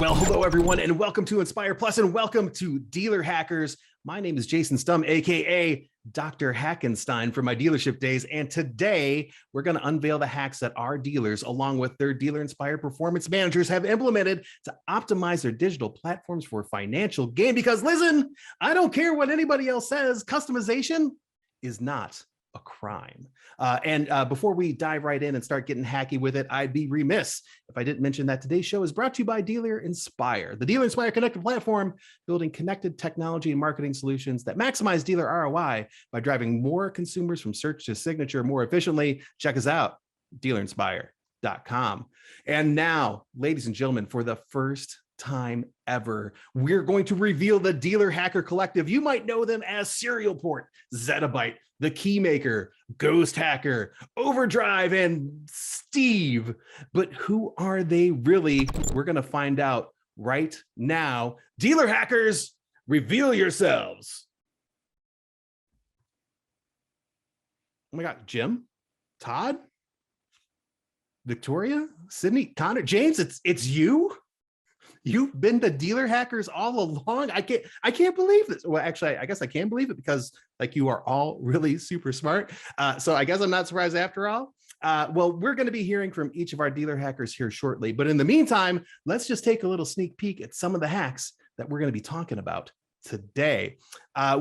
Well, hello, everyone, and welcome to Inspire Plus, and welcome to Dealer Hackers. My name is Jason Stum, aka Dr. Hackenstein from my dealership days, and today we're going to unveil the hacks that our dealers, along with their dealer-inspired performance managers, have implemented to optimize their digital platforms for financial gain. Because listen, I don't care what anybody else says, customization is not a crime. Before we dive right in and start getting hacky with it, I'd be remiss if I didn't mention that today's show is brought to you by Dealer Inspire, the Dealer Inspire connected platform, building connected technology and marketing solutions that maximize dealer ROI by driving more consumers from search to signature more efficiently. Check us out, dealerinspire.com. And now, ladies and gentlemen, for the first time ever, we're going to reveal the Dealer Hacker Collective. You might know them as Serial Port, Zettabyte, the Keymaker, Ghost Hacker, Overdrive, and Steve. But who are they really? We're going to find out right now. Dealer Hackers, reveal yourselves. Oh my God, Jim, Todd, Victoria, Sydney, Connor, James, it's you. You've been the Dealer Hackers all along. I can't believe this. Well, actually, I guess I can believe it because like you are all really super smart. So I guess I'm not surprised after all. Well, we're going to be hearing from each of our Dealer Hackers here shortly. But in the meantime, let's just take a little sneak peek at some of the hacks that we're going to be talking about today.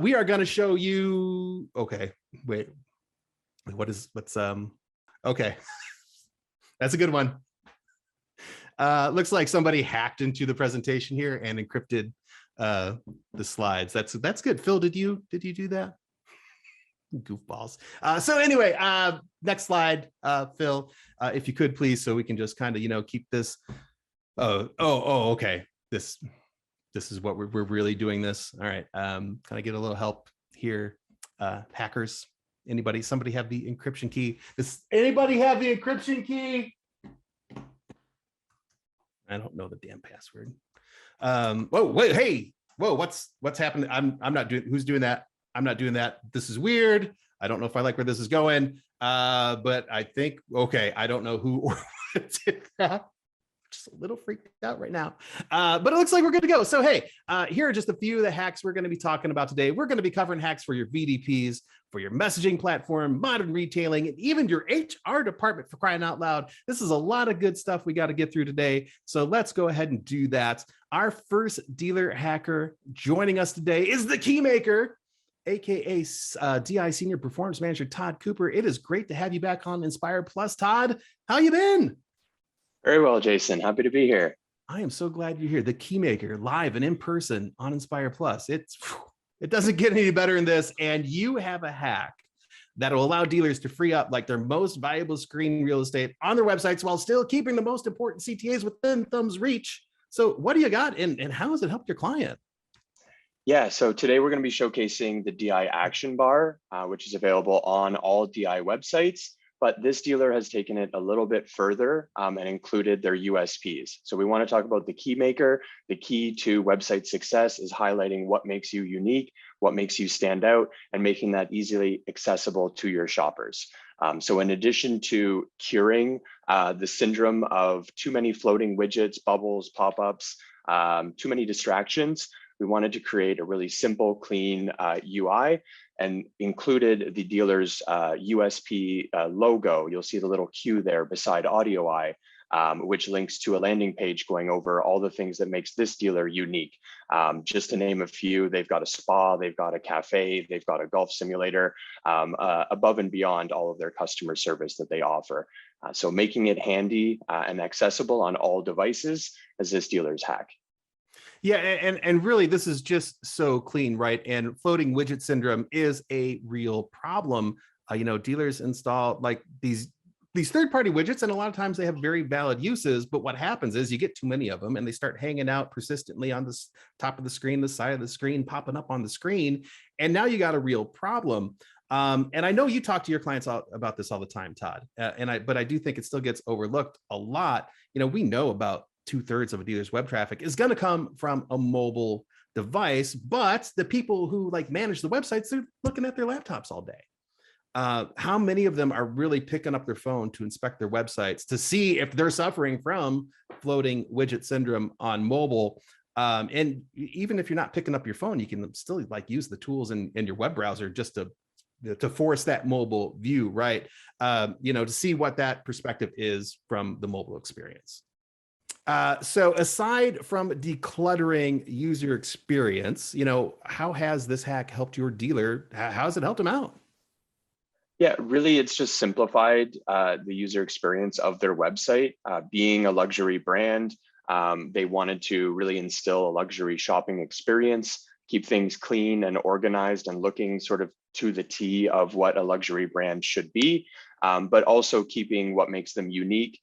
We are going to show you. Okay, wait. Okay, that's a good one. Looks like somebody hacked into the presentation here and encrypted the slides. That's good. Phil, did you do that? Goofballs. So anyway, next slide, Phil, if you could please, so we can just kind of keep this. Okay. This is what we're really doing this. All right. Can I get a little help here? Hackers. Somebody have the encryption key? Does anybody have the encryption key? I don't know the damn password. Whoa, wait, hey, whoa, what's happening? I'm not doing, who's doing that? I'm not doing that. This is weird. I don't know if I like where this is going. But I think, okay, I don't know who did that. Just a little freaked out right now. But it looks like we're good to go. So, hey, here are just a few of the hacks we're going to be talking about today. We're going to be covering hacks for your VDPs, for your messaging platform, modern retailing, and even your HR department, for crying out loud. This is a lot of good stuff we got to get through today. So let's go ahead and do that. Our first dealer hacker joining us today is the Keymaker, aka DI Senior Performance Manager Todd Cooper. It is great to have you back on Inspire Plus. Todd, how you been? Very well, Jason. Happy to be here. I am so glad you're here. The Keymaker, live and in person on Inspire Plus. It doesn't get any better than this. And you have a hack that will allow dealers to free up like their most valuable screen real estate on their websites while still keeping the most important CTAs within thumb's reach. So what do you got, and how has it helped your client? Yeah, so today we're going to be showcasing the DI Action Bar, which is available on all DI websites. But this dealer has taken it a little bit further and included their USPs. So we want to talk about the Keymaker. The key to website success is highlighting what makes you unique, what makes you stand out, and making that easily accessible to your shoppers. So in addition to curing the syndrome of too many floating widgets, bubbles, pop-ups, too many distractions, we wanted to create a really simple, clean UI and included the dealer's USP logo. You'll see the little Q there beside Audio Eye, which links to a landing page going over all the things that makes this dealer unique. Just to name a few, they've got a spa, they've got a cafe, they've got a golf simulator, above and beyond all of their customer service that they offer. So making it handy and accessible on all devices is this dealer's hack. Yeah, and really, this is just so clean, right? And floating widget syndrome is a real problem. Dealers install like these third-party widgets, and a lot of times they have very valid uses. But what happens is you get too many of them, and they start hanging out persistently on the top of the screen, the side of the screen, popping up on the screen, and now you got a real problem. And I know you talk to your clients about this all the time, Todd. But I do think it still gets overlooked a lot. We know about 2/3 of a dealer's web traffic is going to come from a mobile device, but the people who manage the websites, they're looking at their laptops all day. how many of them are really picking up their phone to inspect their websites to see if they're suffering from floating widget syndrome on mobile? And even if you're not picking up your phone, you can still like use the tools in your web browser just to force that mobile view, right? To see what that perspective is from the mobile experience. So aside from decluttering user experience, how has this hack helped your dealer? How has it helped them out? Yeah, really, it's just simplified the user experience of their website. Being a luxury brand, they wanted to really instill a luxury shopping experience, keep things clean and organized and looking sort of to the T of what a luxury brand should be, but also keeping what makes them unique,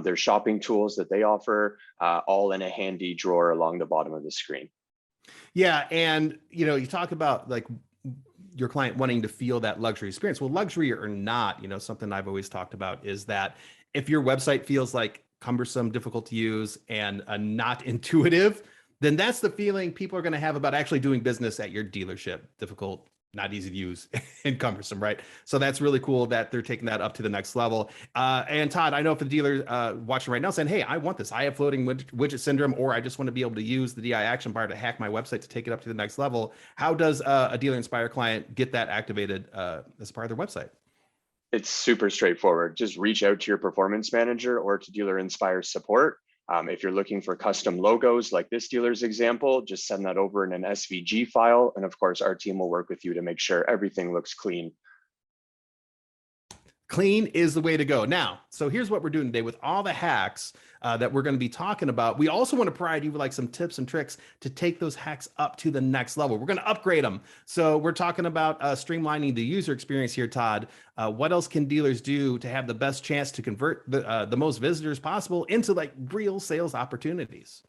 their shopping tools that they offer, all in a handy drawer along the bottom of the screen. Yeah, and you talk about like your client wanting to feel that luxury experience. Well, luxury or not, something I've always talked about is that if your website feels like cumbersome, difficult to use, and not intuitive, then that's the feeling people are going to have about actually doing business at your dealership. Difficult, not easy to use, and cumbersome, right? So that's really cool that they're taking that up to the next level. And Todd, I know if the dealer watching right now saying, hey, I want this, I have floating widget syndrome, or I just want to be able to use the DI action bar to hack my website to take it up to the next level. How does a Dealer Inspire client get that activated as part of their website? It's super straightforward. Just reach out to your performance manager or to Dealer Inspire support. If you're looking for custom logos like this dealer's example, just send that over in an SVG file. And of course, our team will work with you to make sure everything looks clean. Clean is the way to go. Now, so here's what we're doing today with all the hacks that we're going to be talking about. We also want to provide you with like some tips and tricks to take those hacks up to the next level. We're going to upgrade them. So we're talking about streamlining the user experience here, Todd. What else can dealers do to have the best chance to convert the most visitors possible into like real sales opportunities?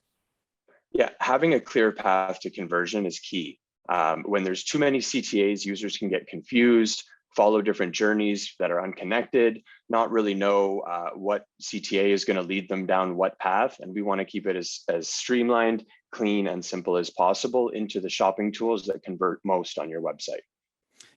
Yeah, having a clear path to conversion is key. When there's too many CTAs, users can get confused, follow different journeys that are unconnected, not really know what CTA is going to lead them down what path. And we want to keep it as streamlined, clean, and simple as possible into the shopping tools that convert most on your website.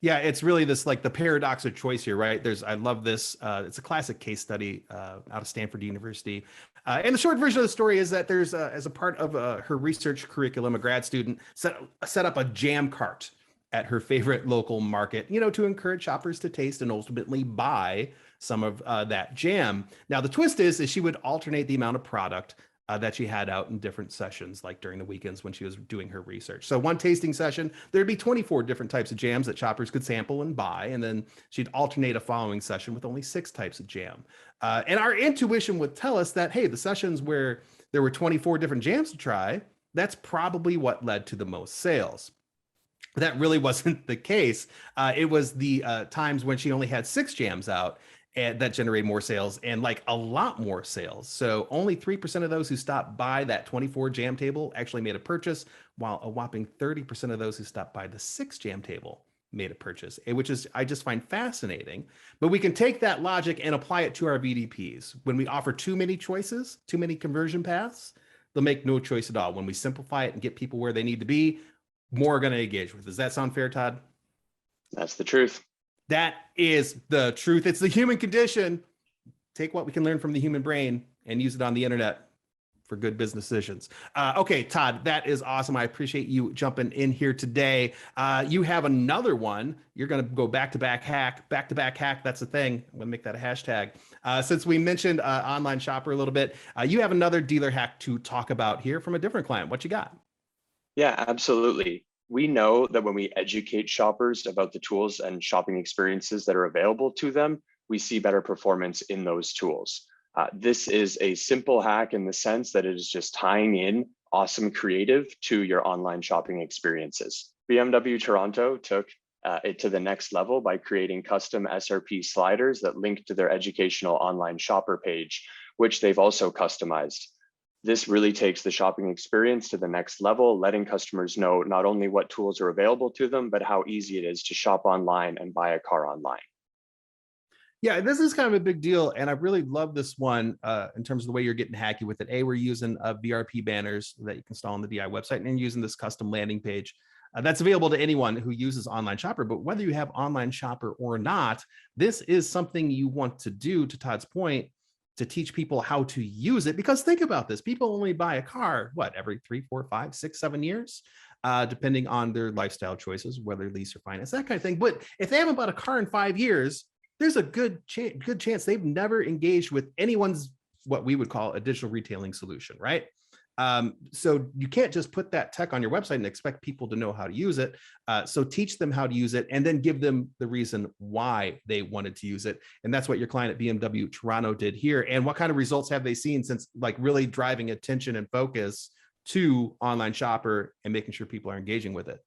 Yeah, it's really this like the paradox of choice here, right? I love this. It's a classic case study out of Stanford University. And the short version of the story is that there's, as a part of her research curriculum, a grad student set up a jam cart at her favorite local market, to encourage shoppers to taste and ultimately buy some of that jam. Now, the twist is she would alternate the amount of product that she had out in different sessions, like during the weekends when she was doing her research. So one tasting session, there'd be 24 different types of jams that shoppers could sample and buy. And then she'd alternate a following session with only 6 types of jam. And our intuition would tell us that, hey, the sessions where there were 24 different jams to try, that's probably what led to the most sales. That really wasn't the case. It was the times when she only had 6 jams out and that generate more sales and like a lot more sales. So only 3% of those who stopped by that 24 jam table actually made a purchase, while a whopping 30% of those who stopped by the 6 jam table made a purchase, which is, I just find fascinating. But we can take that logic and apply it to our VDPs. When we offer too many choices, too many conversion paths, they'll make no choice at all. When we simplify it and get people where they need to be, more are going to engage with. Does that sound fair, Todd? That's the truth. That is the truth. It's the human condition. Take what we can learn from the human brain and use it on the internet for good business decisions. Okay, Todd, that is awesome. I appreciate you jumping in here today. You have another one. You're going to go back-to-back hack. Back-to-back hack, that's the thing. I'm going to make that a hashtag. Since we mentioned online shopper a little bit, you have another dealer hack to talk about here from a different client. What you got? Yeah, absolutely. We know that when we educate shoppers about the tools and shopping experiences that are available to them, we see better performance in those tools. This is a simple hack in the sense that it is just tying in awesome creative to your online shopping experiences. BMW Toronto took it to the next level by creating custom SRP sliders that link to their educational online shopper page, which they've also customized. This really takes the shopping experience to the next level, letting customers know not only what tools are available to them, but how easy it is to shop online and buy a car online. Yeah, this is kind of a big deal. And I really love this one in terms of the way you're getting hacky with it. We're using VRP banners that you can install on the DI website and using this custom landing page That's available to anyone who uses Online Shopper. But whether you have Online Shopper or not, this is something you want to do, to Todd's point, to teach people how to use it. Because think about this, people only buy a car, what, every 3, 4, 5, 6, 7 years, depending on their lifestyle choices, whether lease or finance, that kind of thing. But if they haven't bought a car in 5 years, there's a good chance they've never engaged with anyone's, what we would call a digital retailing solution, right? So you can't just put that tech on your website and expect people to know how to use it. So teach them how to use it, and then give them the reason why they wanted to use it. And that's what your client at BMW Toronto did here. And what kind of results have they seen since, like, really driving attention and focus to Online Shopper and making sure people are engaging with it?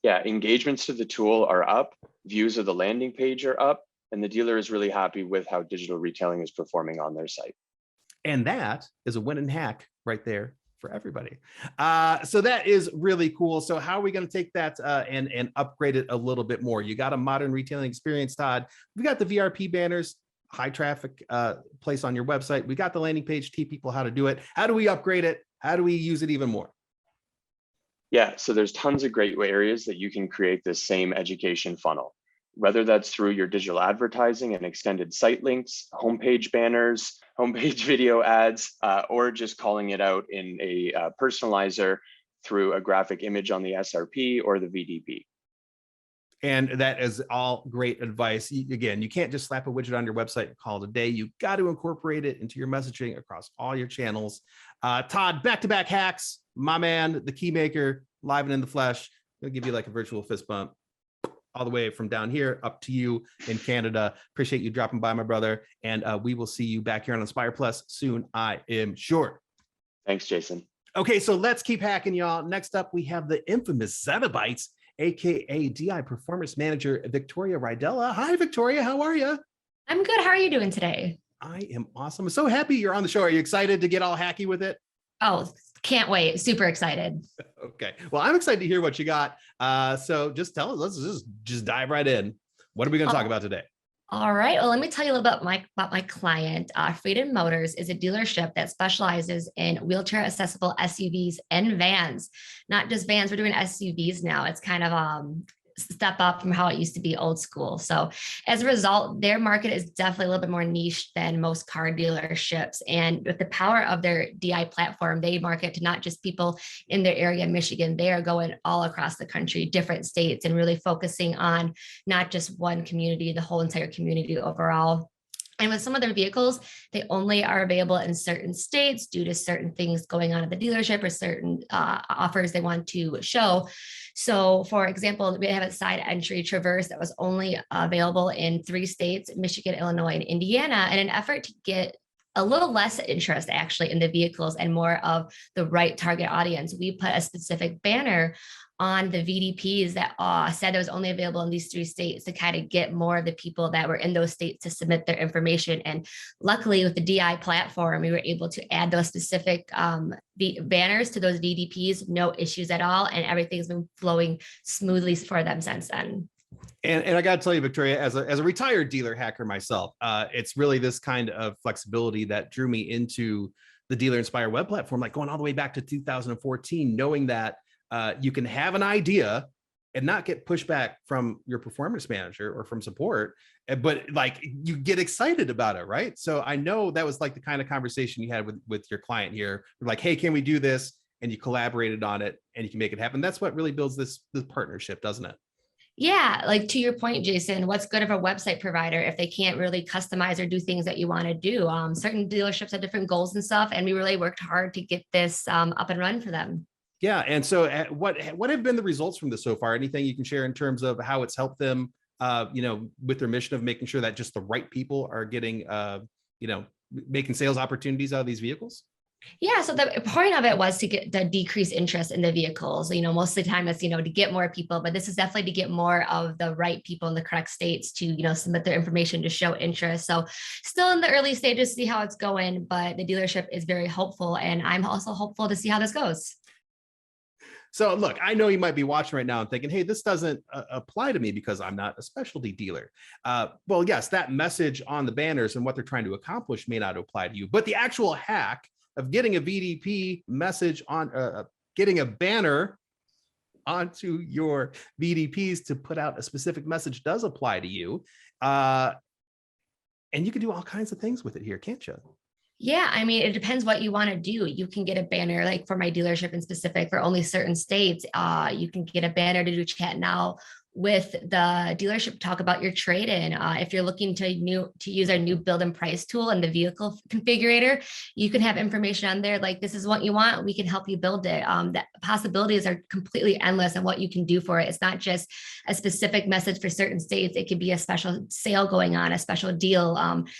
Yeah, engagements to the tool are up, views of the landing page are up, and the dealer is really happy with how digital retailing is performing on their site. And that is a winning hack right there for everybody. So that is really cool. So how are we going to take that and upgrade it a little bit more? You got a modern retailing experience, Todd. We got the VRP banners, high traffic place on your website. We got the landing page, teach people how to do it. How do we upgrade it? How do we use it even more? Yeah, so there's tons of great areas that you can create this same education funnel, whether that's through your digital advertising and extended site links, homepage banners, homepage video ads, or just calling it out in a personalizer through a graphic image on the SRP or the VDP. And that is all great advice. Again, you can't just slap a widget on your website and call it a day. You got to incorporate it into your messaging across all your channels. Todd, back-to-back hacks, my man, the key maker, live and in the flesh. I'll give you like a virtual fist bump all the way from down here up to you in Canada. Appreciate you dropping by, my brother. And we will see you back here on Inspire Plus soon, I am sure. Thanks, Jason. Okay, so let's keep hacking, y'all. Next up, we have the infamous Zettabytes, aka DI Performance Manager, Victoria Rydella. Hi, Victoria. How are you? I'm good. How are you doing today? I am awesome. I'm so happy you're on the show. Are you excited to get all hacky with it? Oh, can't wait. Super excited. Okay. Well, I'm excited to hear what you got. So just tell us, let's just dive right in. What are we going to talk about today? All right. Well, let me tell you a little bit about my client. Freedom Motors is a dealership that specializes in wheelchair accessible SUVs and vans. Not just vans, we're doing SUVs now. It's kind of step up from how it used to be old school. So as a result, their market is definitely a little bit more niche than most car dealerships. And with the power of their DI platform, they market to not just people in their area, Michigan. They are going all across the country, different states, and really focusing on not just one community, the whole entire community overall. And with some of their vehicles, they only are available in certain states due to certain things going on at the dealership or certain offers they want to show. So for example, we have a side entry Traverse that was only available in 3 states, Michigan, Illinois, and Indiana, in an effort to get a little less interest actually in the vehicles and more of the right target audience. We put a specific banner on the VDPs that said it was only available in these 3 states to kind of get more of the people that were in those states to submit their information. And luckily with the DI platform, we were able to add those specific banners to those VDPs, no issues at all. And everything's been flowing smoothly for them since then. And I got to tell you, Victoria, as a retired dealer hacker myself, it's really this kind of flexibility that drew me into the Dealer Inspire web platform, like going all the way back to 2014, knowing that you can have an idea and not get pushback from your performance manager or from support, but like you get excited about it, right? So I know that was like the kind of conversation you had with your client here. Like, hey, can we do this? And you collaborated on it and you can make it happen. That's what really builds this partnership, doesn't it? Yeah, like to your point, Jason, what's good of a website provider if they can't really customize or do things that you want to do? Certain dealerships have different goals and stuff, and we really worked hard to get this up and running for them. Yeah, and so what have been the results from this so far? Anything you can share in terms of how it's helped them, with their mission of making sure that just the right people are getting, making sales opportunities out of these vehicles? Yeah, so the point of it was to get the decreased interest in the vehicles. Most of the time it's, to get more people, but this is definitely to get more of the right people in the correct states to, submit their information to show interest. So still in the early stages, to see how it's going, but the dealership is very hopeful, and I'm also hopeful to see how this goes. So look, I know you might be watching right now and thinking, hey, this doesn't apply to me because I'm not a specialty dealer. Well, yes, that message on the banners and what they're trying to accomplish may not apply to you, but the actual hack of getting a VDP message on getting a banner onto your VDPs to put out a specific message does apply to you. And you can do all kinds of things with it here, can't you? Yeah, I mean, it depends what you want to do. You can get a banner, like for my dealership in specific, for only certain states. You can get a banner to do chat now with the dealership, talk about your trade-in. If you're looking to use our new build and price tool and the vehicle configurator, you can have information on there like, this is what you want, we can help you build it. The possibilities are completely endless on what you can do for it. It's not just a specific message for certain states. It could be a special sale going on, a special deal,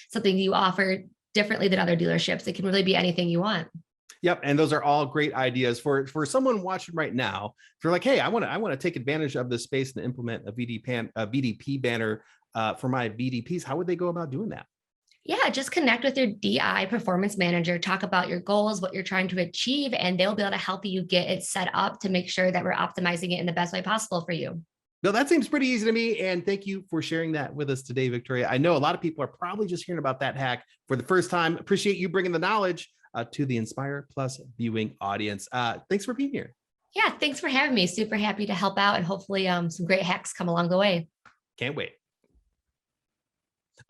something you offer differently than other dealerships. It can really be anything you want. Yep, and those are all great ideas for someone watching right now. If you're like, hey, I want to take advantage of this space and implement a VDP banner for my VDPs. How would they go about doing that? Yeah, just connect with your DI performance manager, talk about your goals, what you're trying to achieve, and they'll be able to help you get it set up to make sure that we're optimizing it in the best way possible for you. No, that seems pretty easy to me. And thank you for sharing that with us today, Victoria. I know a lot of people are probably just hearing about that hack for the first time. Appreciate you bringing the knowledge to the Inspire Plus viewing audience. Thanks for being here. Yeah, thanks for having me. Super happy to help out, and hopefully some great hacks come along the way. Can't wait.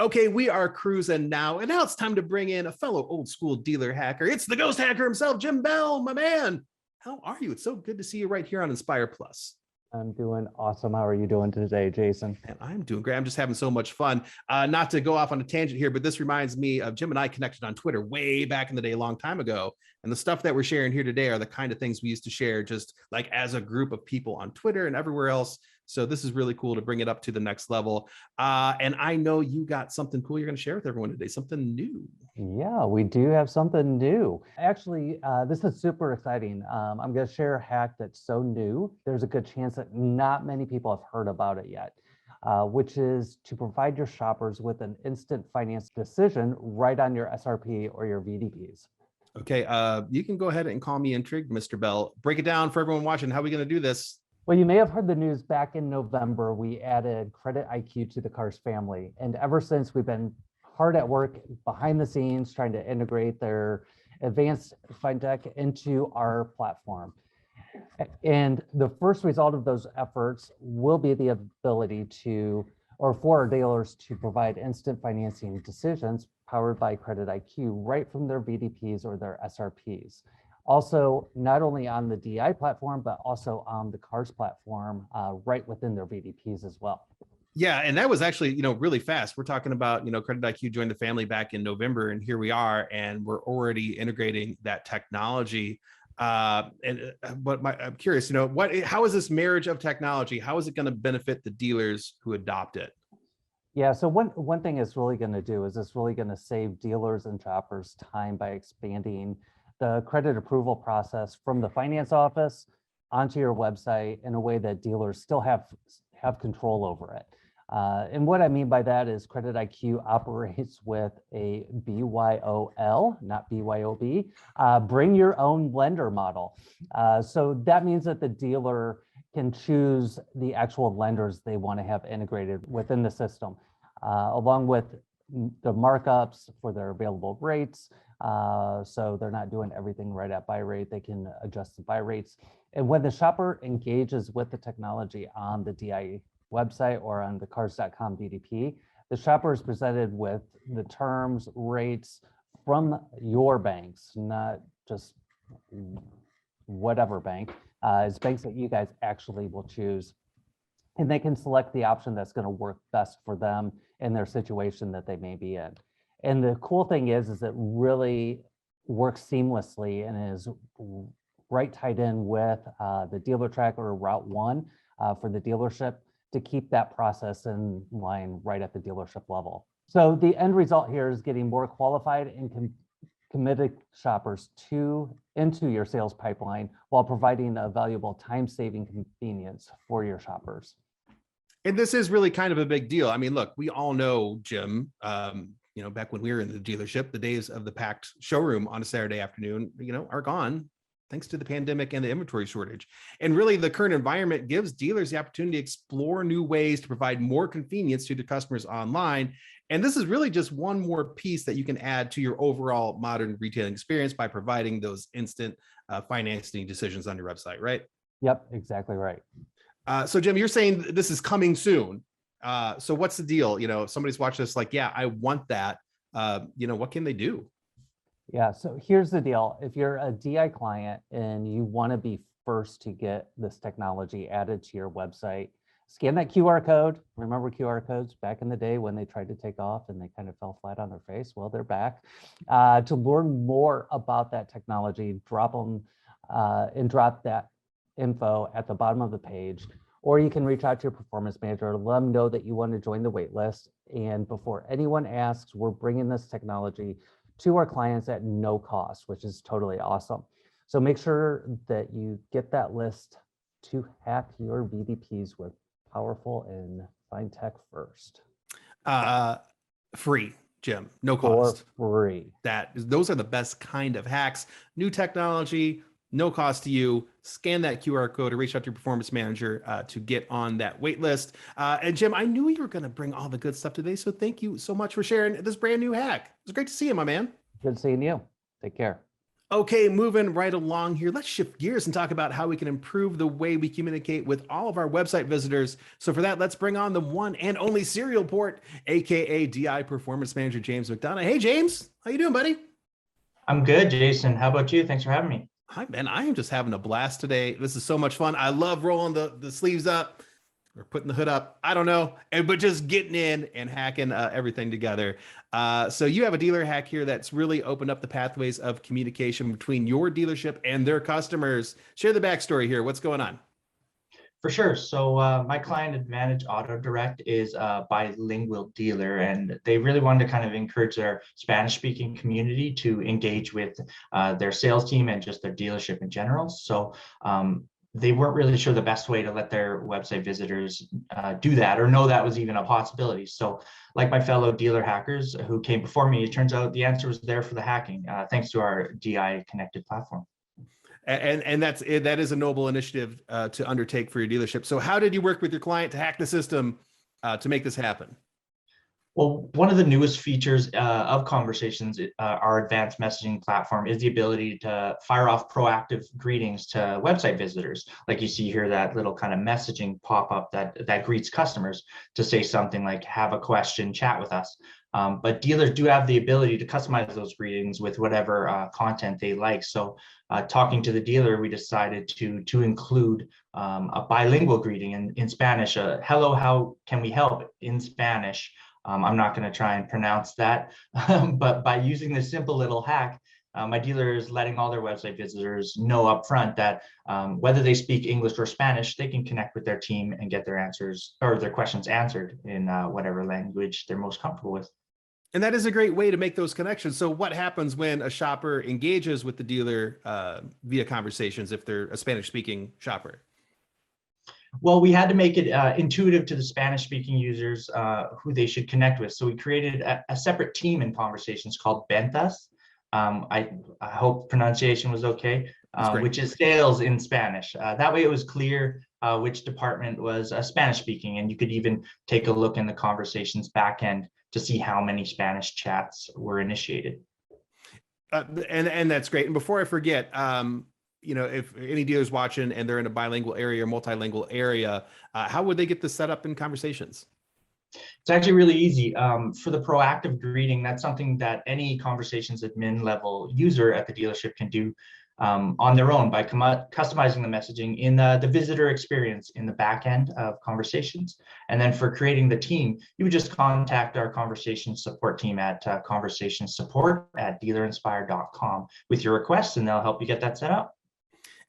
Okay, we are cruising now. And now it's time to bring in a fellow old school dealer hacker. It's the ghost hacker himself, Jim Bell, my man. How are you? It's so good to see you right here on Inspire Plus. I'm doing awesome. How are you doing today, Jason? And I'm doing great. I'm just having so much fun. Not to go off on a tangent here, but this reminds me of Jim and I connected on Twitter way back in the day, a long time ago. And the stuff that we're sharing here today are the kind of things we used to share just like as a group of people on Twitter and everywhere else. So this is really cool to bring it up to the next level. And I know you got something cool you're going to share with everyone today, something new. Yeah, we do have something new. Actually, this is super exciting. I'm going to share a hack that's so new. There's a good chance that not many people have heard about it yet, which is to provide your shoppers with an instant finance decision right on your SRP or your VDPs. Okay, you can go ahead and call me intrigued, Mr. Bell. Break it down for everyone watching. How are we going to do this? Well, you may have heard the news back in November, we added Credit IQ to the Cars family. And ever since, we've been hard at work behind the scenes trying to integrate their advanced fintech into our platform. And the first result of those efforts will be the ability to, or for our dealers to provide instant financing decisions powered by Credit IQ right from their VDPs or their SRPs. Also, not only on the DI platform, but also on the Cars platform, right within their VDPs as well. Yeah, and that was actually, really fast. We're talking about, Credit IQ joined the family back in November, and here we are, and we're already integrating that technology. But I'm curious, how is this marriage of technology? How is it going to benefit the dealers who adopt it? Yeah, so one thing it's really going to do is it's really going to save dealers and shoppers time by expanding the credit approval process from the finance office onto your website in a way that dealers still have control over it. And what I mean by that is Credit IQ operates with a BYOL, not BYOB, bring your own lender model. So that means that the dealer can choose the actual lenders they want to have integrated within the system, along with the markups for their available rates. So they're not doing everything right at buy rate. They can adjust the buy rates. And when the shopper engages with the technology on the DI website or on the cars.com VDP, the shopper is presented with the terms, rates from your banks, not just whatever bank. It's banks that you guys actually will choose. And they can select the option that's going to work best for them in their situation that they may be in. And the cool thing is it really works seamlessly and is right tied in with the dealer tracker or Route 1 for the dealership to keep that process in line right at the dealership level. So the end result here is getting more qualified and committed shoppers into your sales pipeline while providing a valuable time-saving convenience for your shoppers. And this is really kind of a big deal. I mean, look, we all know, Jim, back when we were in the dealership, the days of the packed showroom on a Saturday afternoon, are gone thanks to the pandemic and the inventory shortage. And really the current environment gives dealers the opportunity to explore new ways to provide more convenience to the customers online. And this is really just one more piece that you can add to your overall modern retailing experience by providing those instant financing decisions on your website, right? Yep, exactly right. So Jim, you're saying this is coming soon. So what's the deal? If somebody's watching this, like, yeah, I want that. What can they do? Yeah, so here's the deal. If you're a DI client and you want to be first to get this technology added to your website, scan that QR code. Remember QR codes back in the day when they tried to take off and they kind of fell flat on their face? Well, they're back. To learn more about that technology, drop that info at the bottom of the page, or you can reach out to your performance manager, let them know that you want to join the wait list. And before anyone asks, we're bringing this technology to our clients at no cost, which is totally awesome. So make sure that you get that list to hack your VDPs with powerful and fine tech first. Free, Jim, no For cost. free. Those are the best kind of hacks. New technology, no cost to you. Scan that QR code or reach out to your performance manager to get on that wait list. And Jim, I knew you were going to bring all the good stuff today. So thank you so much for sharing this brand new hack. It was great to see you, my man. Good seeing you. Take care. Okay, moving right along here. Let's shift gears and talk about how we can improve the way we communicate with all of our website visitors. So for that, let's bring on the one and only serial port, AKA DI Performance Manager, James McDonough. Hey, James, how you doing, buddy? I'm good, Jason. How about you? Thanks for having me. Hi, man. I am just having a blast today. This is so much fun. I love rolling the sleeves up or putting the hood up. I don't know, but just getting in and hacking everything together. So you have a dealer hack here that's really opened up the pathways of communication between your dealership and their customers. Share the backstory here. What's going on? For sure. So my client Advantage Auto Direct is a bilingual dealer, and they really wanted to kind of encourage their Spanish-speaking community to engage with their sales team and just their dealership in general. So they weren't really sure the best way to let their website visitors do that or know that was even a possibility. So like my fellow dealer hackers who came before me, it turns out the answer was there for the hacking, thanks to our DI connected platform. And that is a noble initiative to undertake for your dealership. So how did you work with your client to hack the system to make this happen? Well, one of the newest features of Conversations, our advanced messaging platform, is the ability to fire off proactive greetings to website visitors. Like you see here, that little kind of messaging pop-up that greets customers to say something like, have a question, chat with us. But dealers do have the ability to customize those greetings with whatever content they like. So talking to the dealer, we decided to include a bilingual greeting in Spanish. Hello, how can we help? In Spanish. I'm not going to try and pronounce that, but by using this simple little hack, my dealer is letting all their website visitors know up front that whether they speak English or Spanish, they can connect with their team and get their answers or their questions answered in whatever language they're most comfortable with. And that is a great way to make those connections. So what happens when a shopper engages with the dealer via Conversations if they're a Spanish-speaking shopper? Well, we had to make it intuitive to the Spanish-speaking users who they should connect with. So we created a separate team in Conversations called Ventas. I hope pronunciation was okay, which is sales in Spanish. That way it was clear which department was Spanish-speaking, and you could even take a look in the Conversations backend to see how many Spanish chats were initiated. And that's great. And before I forget, if any dealers watching and they're in a bilingual area or multilingual area, how would they get this set up in Conversations? It's actually really easy. For the proactive greeting, that's something that any Conversations admin level user at the dealership can do on their own by customizing the messaging in the visitor experience in the back end of Conversations. And then for creating the team, you would just contact our Conversations support team at conversationssupport@dealerinspire.com with your request, and they'll help you get that set up.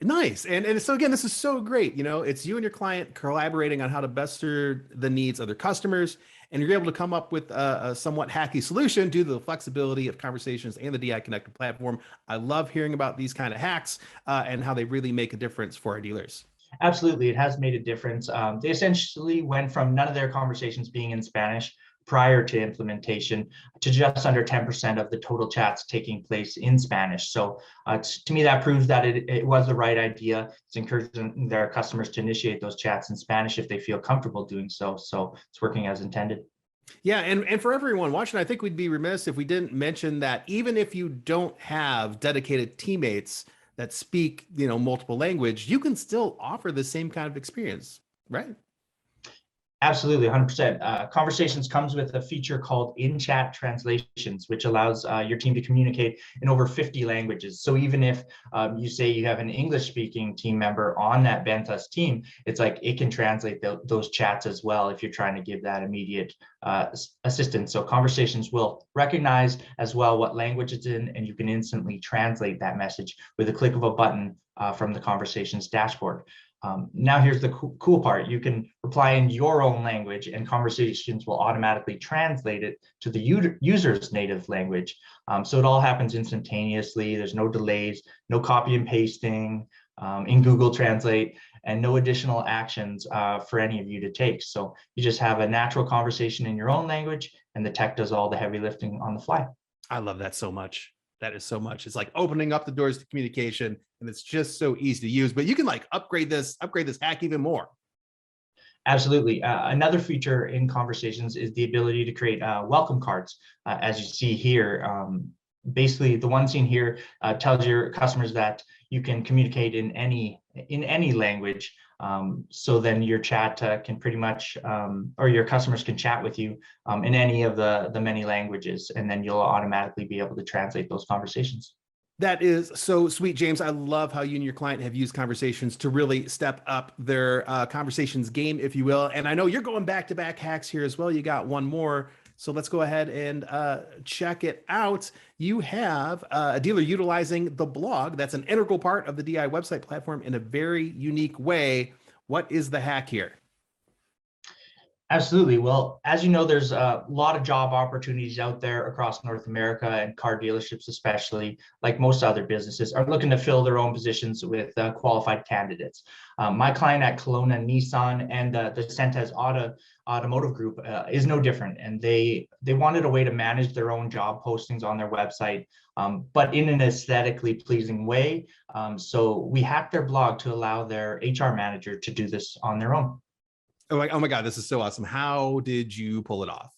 Nice. And so again, this is so great. It's you and your client collaborating on how to best serve the needs of their customers. And you're able to come up with a somewhat hacky solution due to the flexibility of Conversations and the DI connected platform. I love hearing about these kind of hacks and how they really make a difference for our dealers. Absolutely. It has made a difference. They essentially went from none of their conversations being in Spanish prior to implementation to just under 10% of the total chats taking place in Spanish. So to me, that proves that it was the right idea. It's encouraging their customers to initiate those chats in Spanish if they feel comfortable doing so. So it's working as intended. Yeah, and for everyone watching, I think we'd be remiss if we didn't mention that even if you don't have dedicated teammates that speak, multiple language, you can still offer the same kind of experience, right? Absolutely, 100%. Conversations comes with a feature called in-chat translations, which allows your team to communicate in over 50 languages. So even if you say you have an English-speaking team member on that Ventus team, it's like it can translate those chats as well if you're trying to give that immediate assistance. So conversations will recognize as well what language it's in, and you can instantly translate that message with a click of a button from the conversations dashboard. Now here's the cool part. You can reply in your own language and conversations will automatically translate it to the user's native language. So it all happens instantaneously. There's no delays, no copy and pasting in Google Translate, and no additional actions for any of you to take. So you just have a natural conversation in your own language and the tech does all the heavy lifting on the fly. I love that so much. That is so much. It's like opening up the doors to communication, and it's just so easy to use. But you can like upgrade this hack even more. Absolutely. Another feature in conversations is the ability to create welcome cards, as you see here. Basically, the one seen here tells your customers that you can communicate in any language. So then your chat can pretty much, or your customers can chat with you in any of the many languages, and then you'll automatically be able to translate those conversations. That is so sweet, James. I love how you and your client have used conversations to really step up their conversations game, if you will. And I know you're going back-to-back hacks here as well. You got one more. So let's go ahead and check it out. You have a dealer utilizing the blog. That's an integral part of the DI website platform in a very unique way. What is the hack here? Absolutely. Well, as you know, there's a lot of job opportunities out there across North America, and car dealerships, especially like most other businesses, are looking to fill their own positions with qualified candidates. My client at Kelowna Nissan and the Centez Automotive Group is no different, and they wanted a way to manage their own job postings on their website, but in an aesthetically pleasing way. So we hacked their blog to allow their HR manager to do this on their own. Oh my God, this is so awesome. How did you pull it off?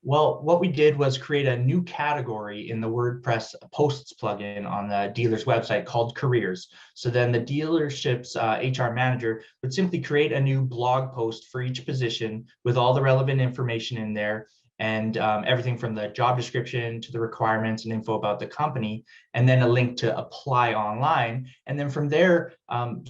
Well, what we did was create a new category in the WordPress posts plugin on the dealer's website called careers. So then the dealership's HR manager would simply create a new blog post for each position with all the relevant information in there, and everything from the job description to the requirements and info about the company, and then a link to apply online. And then from there,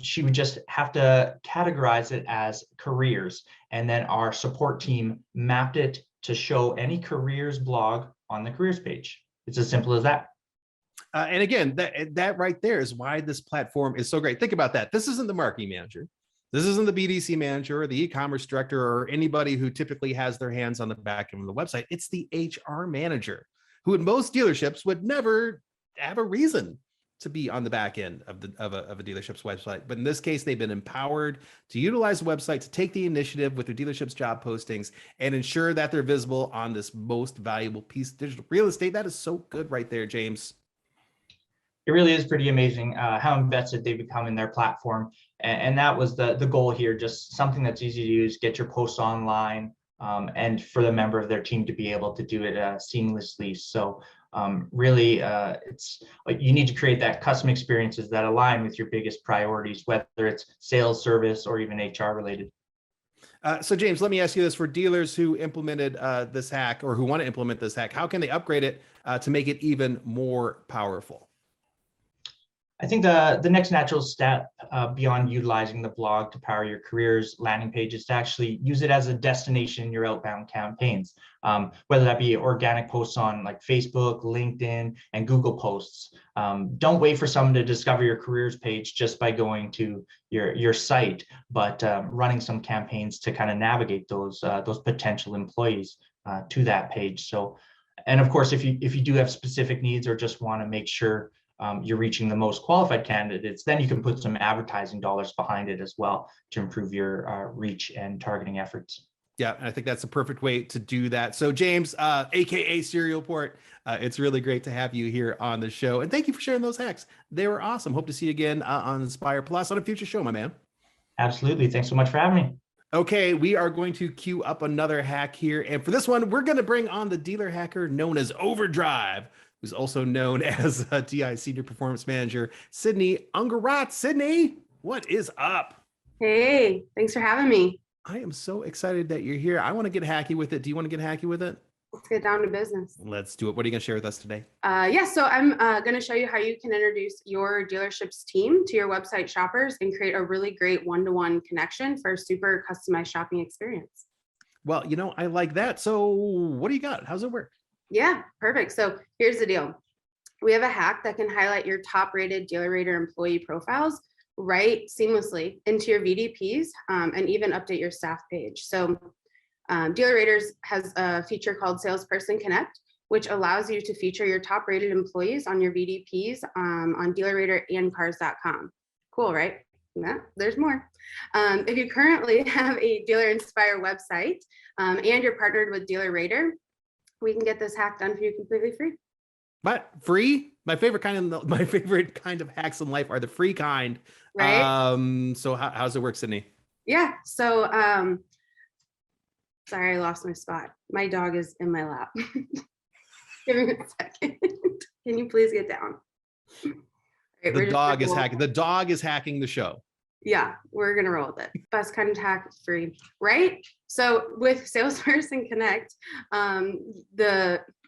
she would just have to categorize it as careers. And then our support team mapped it to show any careers blog on the careers page. It's as simple as that. And again, that right there is why this platform is so great. Think about that. This isn't the marketing manager. This isn't the BDC manager or the e-commerce director or anybody who typically has their hands on the back end of the website. It's the HR manager, who in most dealerships would never have a reason to be on the back end of a dealership's website. But in this case, they've been empowered to utilize the website to take the initiative with their dealership's job postings and ensure that they're visible on this most valuable piece of digital real estate. That is so good right there, James. It really is pretty amazing how invested they become in their platform. And that was the goal here, just something that's easy to use, get your posts online, and for the member of their team to be able to do it seamlessly. So really, it's like you need to create that custom experiences that align with your biggest priorities, whether it's sales, service, or even HR related. So James, let me ask you this: for dealers who implemented this hack or who want to implement this hack, how can they upgrade it to make it even more powerful? I think the next natural step beyond utilizing the blog to power your careers landing page is to actually use it as a destination in your outbound campaigns, whether that be organic posts on like Facebook, LinkedIn, and Google posts. Don't wait for someone to discover your careers page just by going to your site, but running some campaigns to kind of navigate those potential employees to that page. So, and of course, if you do have specific needs or just want to make sure you're reaching the most qualified candidates, then you can put some advertising dollars behind it as well to improve your reach and targeting efforts. Yeah, I think that's a perfect way to do that. So James, AKA Serial Port, it's really great to have you here on the show. And thank you for sharing those hacks. They were awesome. Hope to see you again on Inspire Plus on a future show, my man. Absolutely. Thanks so much for having me. Okay, we are going to queue up another hack here. And for this one, we're going to bring on the dealer hacker known as Overdrive. who's also known as DI Senior Performance Manager, Sydney Ungarat. Sydney, what is up? Hey, thanks for having me. I am so excited that you're here. I want to get hacky with it. Do you want to get hacky with it? Let's get down to business. Let's do it. What are you going to share with us today? So I'm going to show you how you can introduce your dealership's team to your website shoppers and create a really great one-to-one connection for a super customized shopping experience. Well, I like that. So what do you got? How's it work? Yeah, perfect. So here's the deal. We have a hack that can highlight your top-rated Dealer Rater employee profiles right seamlessly into your VDPs and even update your staff page. So Dealer Raters has a feature called Salesperson Connect, which allows you to feature your top rated employees on your VDPs on Dealer Rater and cars.com. Cool, right? Yeah, there's more. If you currently have a Dealer Inspire website and you're partnered with Dealer Rater, we can get this hack done for you completely free. But free? My favorite kind of hacks in life are the free kind. Right. So how's it work, Sydney? Yeah. So sorry, I lost my spot. My dog is in my lap. Give me a second. Can you please get down? Right, the dog is hacking. The dog is hacking the show. Yeah, we're gonna roll with it. Best kind of hack free, right? So with Salesperson Connect, oh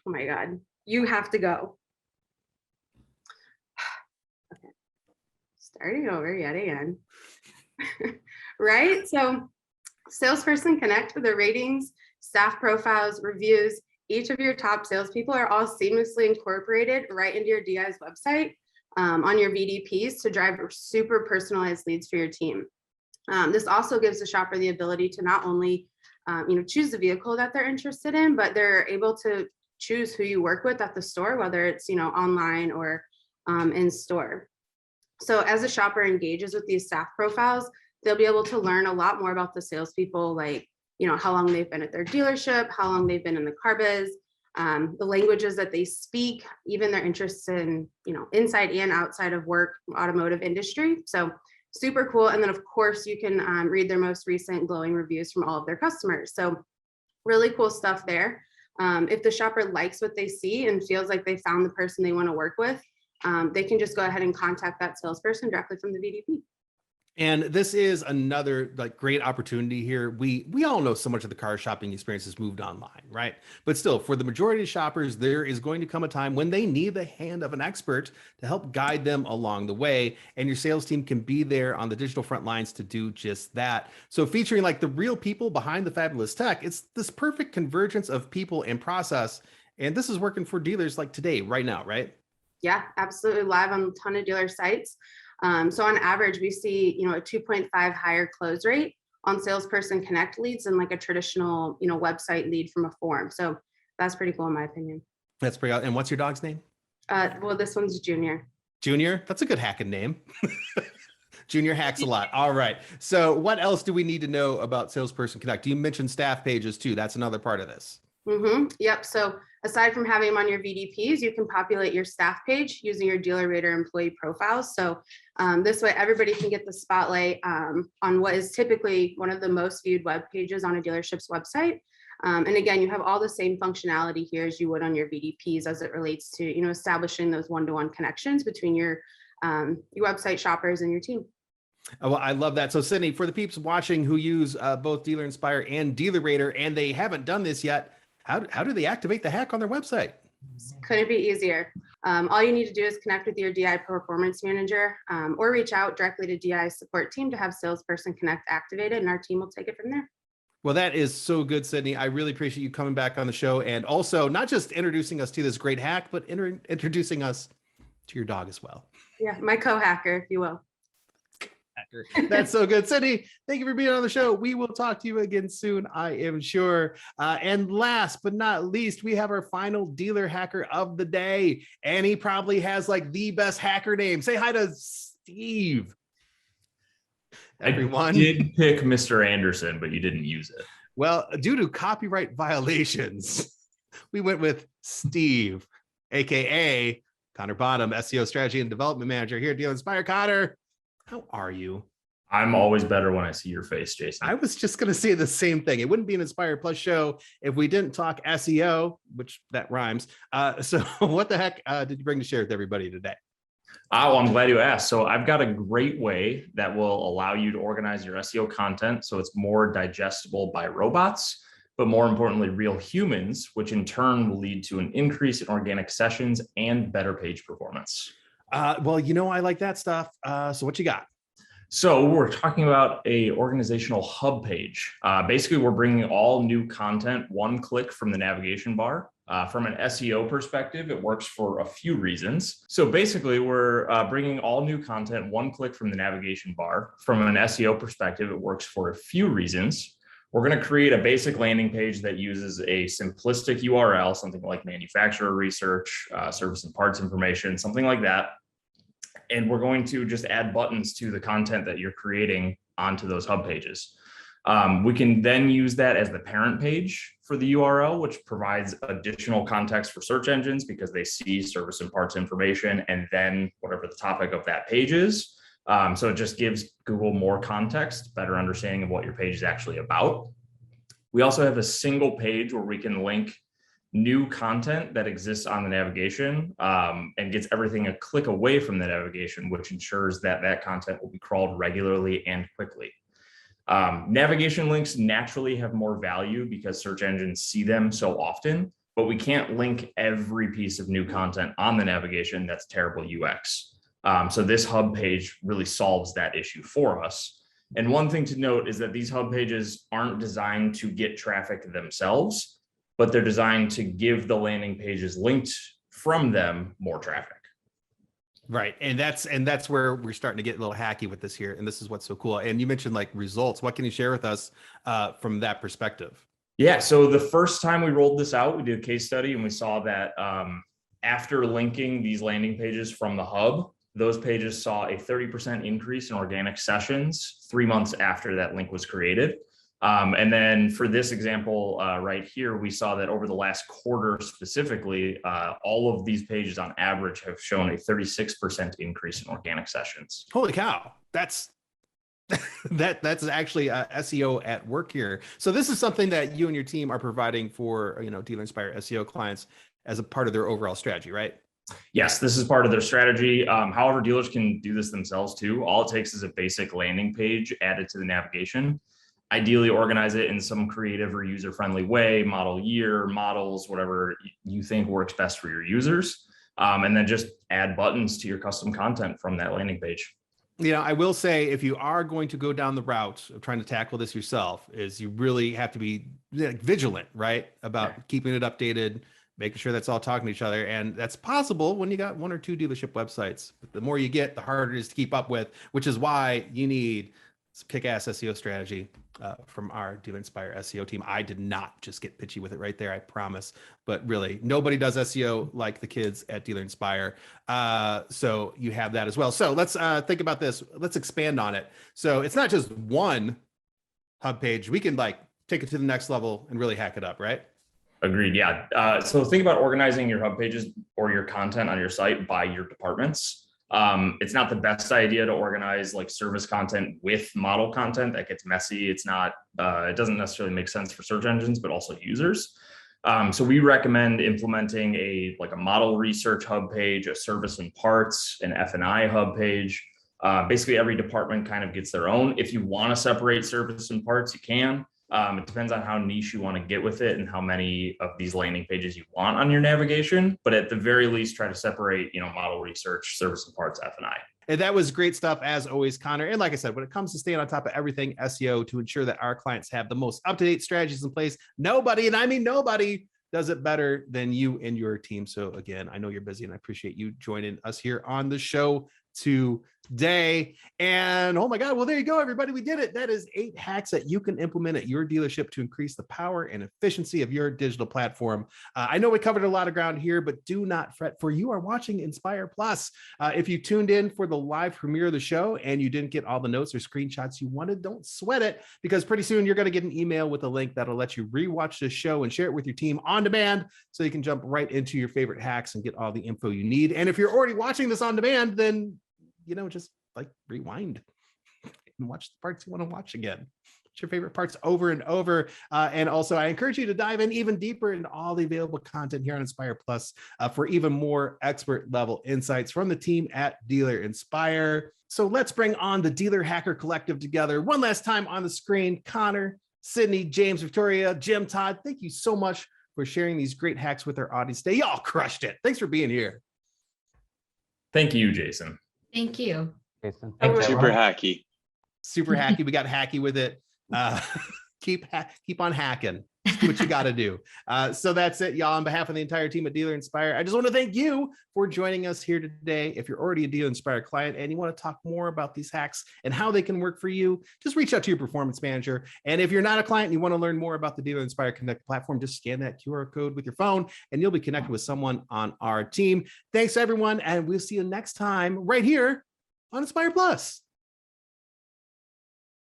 my God, you have to go. Okay, starting over yet again. Right? So Salesperson Connect with the ratings, staff profiles, reviews, each of your top salespeople are all seamlessly incorporated right into your DI's website on your VDPs to drive super personalized leads for your team. This also gives the shopper the ability to not only choose the vehicle that they're interested in, but they're able to choose who you work with at the store, whether it's online or in store. So as a shopper engages with these staff profiles, they'll be able to learn a lot more about the salespeople, like how long they've been at their dealership, how long they've been in the car biz, the languages that they speak, even their interests in inside and outside of work, automotive industry. So super cool. And then of course you can read their most recent glowing reviews from all of their customers. So really cool stuff there. If the shopper likes what they see and feels like they found the person they want to work with, they can just go ahead and contact that salesperson directly from the VDP. And this is another great opportunity here. We all know so much of the car shopping experience has moved online, right? But still, for the majority of shoppers, there is going to come a time when they need the hand of an expert to help guide them along the way. And your sales team can be there on the digital front lines to do just that. So featuring the real people behind the fabulous tech, it's this perfect convergence of people and process. And this is working for dealers today, right now, right? Yeah, absolutely. Live on a ton of dealer sites. So on average, we see, a 2.5 higher close rate on Salesperson Connect leads than a traditional, website lead from a form. So that's pretty cool in my opinion. That's pretty. And what's your dog's name? Well, this one's Junior. Junior? That's a good hacking name. Junior hacks a lot. All right. So what else do we need to know about Salesperson Connect? You mentioned staff pages too. That's another part of this. Yep. So aside from having them on your VDPs, you can populate your staff page using your Dealer Rater employee profiles. So this way, everybody can get the spotlight on what is typically one of the most viewed web pages on a dealership's website. And again, you have all the same functionality here as you would on your VDPs as it relates to establishing those one-to-one connections between your website shoppers and your team. Oh, well, I love that. So Sydney, for the peeps watching who use both Dealer Inspire and Dealer Rater, and they haven't done this yet, how do they activate the hack on their website? Couldn't be easier. All you need to do is connect with your DI performance manager or reach out directly to DI support team to have Salesperson Connect activated, and our team will take it from there. Well, that is so good, Sydney. I really appreciate you coming back on the show and also not just introducing us to this great hack, but introducing us to your dog as well. Yeah, my co-hacker, if you will. That's so good. Sydney, thank you for being on the show. We will talk to you again soon, I am sure. And last but not least, we have our final dealer hacker of the day. And he probably has the best hacker name. Say hi to Steve. Everyone. I did pick Mr. Anderson, but you didn't use it. Well, due to copyright violations, we went with Steve, aka Connor Bottom, SEO strategy and development manager here at Dealer Inspire. Connor, how are you? I'm always better when I see your face, Jason. I was just going to say the same thing. It wouldn't be an Inspire Plus show if we didn't talk SEO, which that rhymes. So what the heck did you bring to share with everybody today? Oh, I'm glad you asked. So I've got a great way that will allow you to organize your SEO content so it's more digestible by robots, but more importantly, real humans, which in turn will lead to an increase in organic sessions and better page performance. Well, you know, I like that stuff. So what you got? So we're talking about a organizational hub page. Basically, we're bringing all new content one click from the navigation bar. From an SEO perspective, it works for a few reasons. So basically, we're bringing all new content one click from the navigation bar. From an SEO perspective, it works for a few reasons. We're going to create a basic landing page that uses a simplistic URL, something like manufacturer research, service and parts information, something like that. And we're going to just add buttons to the content that you're creating onto those hub pages. We can then use that as the parent page for the URL, which provides additional context for search engines because they see service and parts information and then whatever the topic of that page is. So it just gives Google more context, better understanding of what your page is actually about. We also have a single page where we can link new content that exists on the navigation and gets everything a click away from the navigation, which ensures that that content will be crawled regularly and quickly. Navigation links naturally have more value because search engines see them so often, but we can't link every piece of new content on the navigation. That's terrible UX. So this hub page really solves that issue for us. And one thing to note is that these hub pages aren't designed to get traffic themselves, but they're designed to give the landing pages linked from them more traffic. Right. And that's where we're starting to get a little hacky with this here. And this is what's so cool. And you mentioned like results. What can you share with us from that perspective? Yeah. So the first time we rolled this out, we did a case study and we saw that after linking these landing pages from the hub, those pages saw a 30% increase in organic sessions 3 months after that link was created. And then for this example right here, we saw that over the last quarter specifically, all of these pages on average have shown a 36% increase in organic sessions. Holy cow. That's actually SEO at work here. So this is something that you and your team are providing for, Dealer Inspire SEO clients as a part of their overall strategy, right? Yes, this is part of their strategy. However, dealers can do this themselves too. All it takes is a basic landing page added to the navigation. Ideally organize it in some creative or user-friendly way, model year, models, whatever you think works best for your users. And then just add buttons to your custom content from that landing page. I will say if you are going to go down the route of trying to tackle this yourself, is you really have to be vigilant, right? About keeping it updated, making sure that's all talking to each other. And that's possible when you got 1 or 2 dealership websites. But the more you get, the harder it is to keep up with, which is why you need some kick-ass SEO strategy from our Dealer Inspire SEO team. I did not just get pitchy with it right there, I promise. But really, nobody does SEO like the kids at Dealer Inspire. So you have that as well. So let's think about this. Let's expand on it. So it's not just one hub page. We can take it to the next level and really hack it up, right? Agreed. Yeah. So think about organizing your hub pages or your content on your site by your departments. It's not the best idea to organize like service content with model content. That gets messy. It's not, it doesn't necessarily make sense for search engines, but also users. So we recommend implementing a model research hub page, a service and parts, an F&I hub page. Basically every department kind of gets their own. If you want to separate service and parts, you can. It depends on how niche you want to get with it and how many of these landing pages you want on your navigation. But at the very least, try to separate, model research, service and parts, F&I. And that was great stuff as always, Connor. And like I said, when it comes to staying on top of everything SEO to ensure that our clients have the most up-to-date strategies in place, nobody, and I mean nobody, does it better than you and your team. So again, I know you're busy and I appreciate you joining us here on the show today. And oh my God, well, there you go, everybody. We did it. That is 8 hacks that you can implement at your dealership to increase the power and efficiency of your digital platform. I know we covered a lot of ground here, but do not fret, for you are watching Inspire Plus. If you tuned in for the live premiere of the show and you didn't get all the notes or screenshots you wanted, don't sweat it, because pretty soon you're going to get an email with a link that'll let you rewatch the show and share it with your team on demand, so you can jump right into your favorite hacks and get all the info you need. And if you're already watching this on demand, then just rewind and watch the parts you want to watch again. Watch your favorite parts over and over. And also, I encourage you to dive in even deeper into all the available content here on Inspire Plus for even more expert level insights from the team at Dealer Inspire. So let's bring on the Dealer Hacker Collective together one last time on the screen. Connor, Sydney, James, Victoria, Jim, Todd, thank you so much for sharing these great hacks with our audience today. Y'all crushed it. Thanks for being here. Thank you, Jason. Thank you. Jason. Thanks, Super everyone. hacky. Super hacky. We got hacky with it. Keep on hacking. Do what you got to do. So that's it, y'all. On behalf of the entire team at Dealer Inspire, I just want to thank you for joining us here today. If you're already a Dealer Inspire client and you want to talk more about these hacks and how they can work for you, just reach out to your performance manager. And if you're not a client and you want to learn more about the Dealer Inspire Connect platform, just scan that QR code with your phone and you'll be connected with someone on our team. Thanks, everyone. And we'll see you next time right here on Inspire Plus.